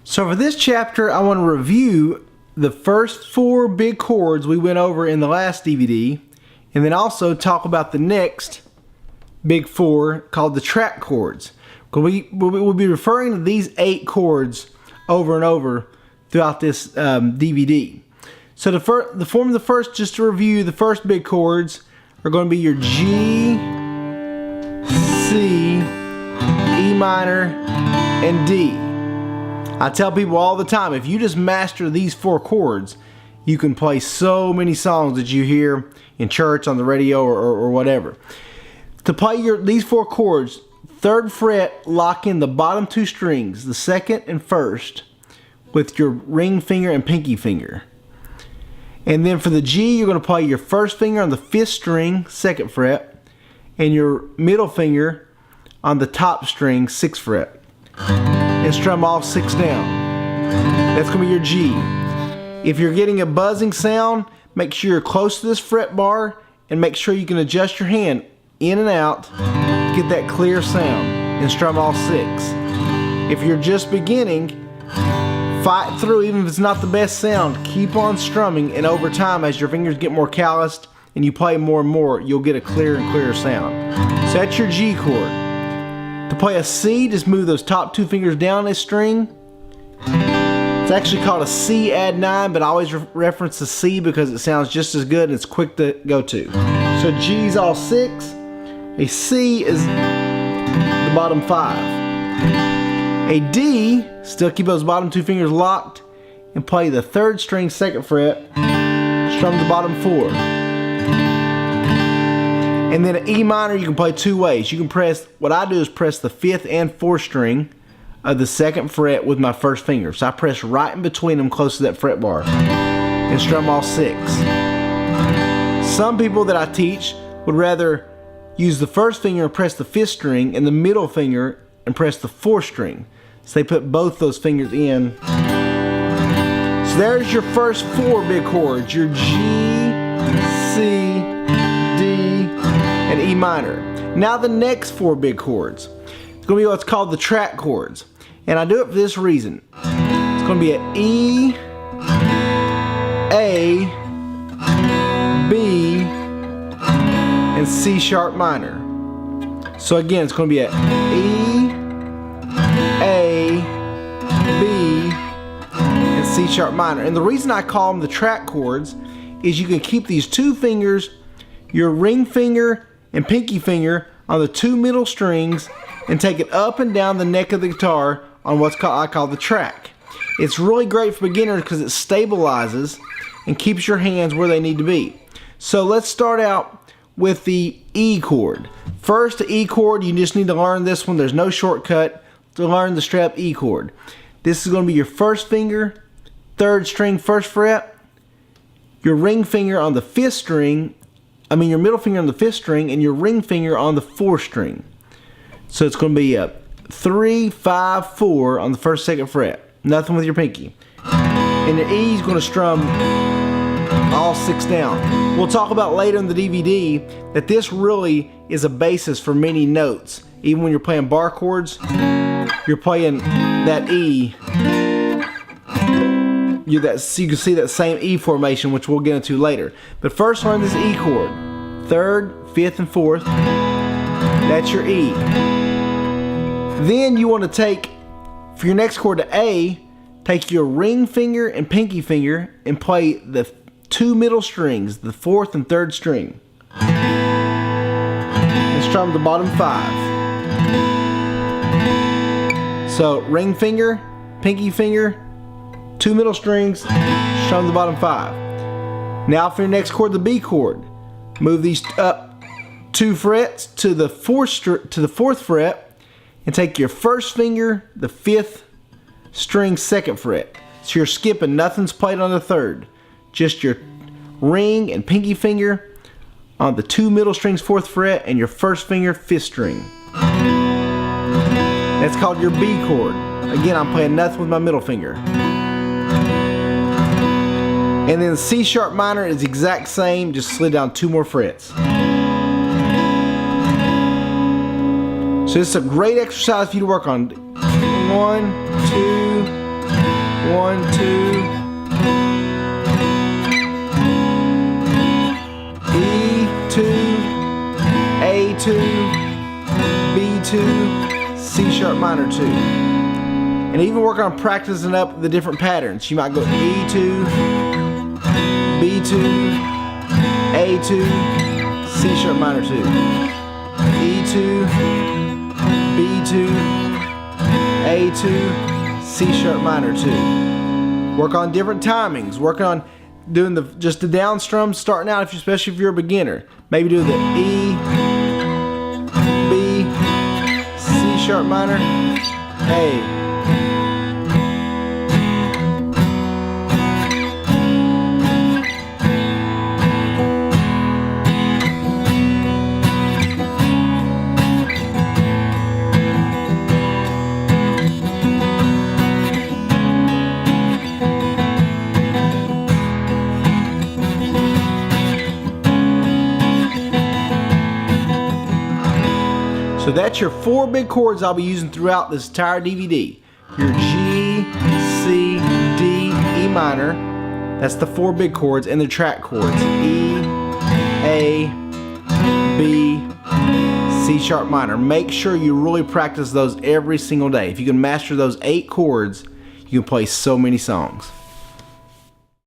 So for this chapter, I want to review the first 4 big chords we went over in the last DVD, and then also talk about the next big 4 called the track chords. We'll be referring to these 8 chords over and over throughout this DVD. So the form of the first, just to review, the first big chords are going to be your G, C, E minor, and D. I tell people all the time, if you just master these 4 chords, you can play so many songs that you hear in church, on the radio, or whatever. To play these 4 chords, 3rd fret, lock in the bottom 2 strings, the 2nd and 1st, with your ring finger and pinky finger. And then for the G, you're going to play your 1st finger on the 5th string, 2nd fret, and your middle finger on the top string, 6th fret. And strum all 6 down. That's going to be your G. If you're getting a buzzing sound, make sure you're close to this fret bar and make sure you can adjust your hand in and out to get that clear sound and strum all 6. If you're just beginning, fight through. Even if it's not the best sound, keep on strumming, and over time, as your fingers get more calloused and you play more and more, you'll get a clearer and clearer sound. So that's your G chord. To play a C, just move those top 2 fingers down this string. It's actually called a C add 9, but I always reference the C because it sounds just as good and it's quick to go to. So G's all 6. A C is the bottom 5. A D, still keep those bottom 2 fingers locked and play the 3rd string, 2nd fret, strum the bottom 4. And then an E minor you can play 2 ways. You can press, what I do is press the 5th and 4th string of the 2nd fret with my 1st finger. So I press right in between them close to that fret bar and strum all 6. Some people that I teach would rather use the 1st finger and press the 5th string and the middle finger and press the 4th string. So they put both those fingers in. So there's your first 4 big chords, your G, C, D, and E minor. Now the next 4 big chords. It's going to be what's called the track chords. And I do it for this reason. It's going to be an E, A, B, and C sharp minor. So again, it's going to be an E, A, B, and C sharp minor. And the reason I call them the track chords is you can keep these 2 fingers, your ring finger and pinky finger, on the 2 middle strings and take it up and down the neck of the guitar on what's called, I call the track. It's really great for beginners because it stabilizes and keeps your hands where they need to be. So let's start out with the E chord. First, the E chord, you just need to learn this one. There's no shortcut to learn the straight up E chord. This is going to be your 1st finger, 3rd string, 1st fret, your ring finger on the 5th string, your middle finger on the 5th string, and your ring finger on the 4th string. So it's going to be a 3, 5, 4 on the 1st, 2nd fret. Nothing with your pinky. And your E is going to strum all 6 down. We'll talk about later in the DVD that this really is a basis for many notes. Even when you're playing bar chords, you're playing that E. You can see that same E formation, which we'll get into later. But first, learn this E chord. 3rd, 5th, and 4th. That's your E. Then you want to take, for your next chord, to A, take your ring finger and pinky finger and play the 2 middle strings, the 4th and 3rd string. And strum the bottom 5. So ring finger, pinky finger, 2 middle strings, strum the bottom 5. Now for your next chord, the B chord, move these up 2 frets to the 4th fret and take your 1st finger, the 5th string, 2nd fret. So you're skipping, nothing's played on the 3rd. Just your ring and pinky finger on the 2 middle strings, 4th fret, and your 1st finger, 5th string. That's called your B chord. Again, I'm playing nothing with my middle finger. And then the C sharp minor is the exact same, just slid down 2 more frets. So this is a great exercise for you to work on. 1, 2, 1, 2, E2, A2, B2, C sharp minor 2. And even work on practicing up the different patterns. You might go E2, B2, A2, C sharp minor 2. E2, B2, A2, C sharp minor 2. Work on different timings. Work on doing just the down strums starting out, especially if you're a beginner. Maybe do the E, B, C sharp minor, A. So that's your 4 big chords I'll be using throughout this entire DVD. Your G, C, D, E minor. That's the 4 big chords, and the track chords. E, A, B, C sharp minor. Make sure you really practice those every single day. If you can master those 8 chords, you can play so many songs.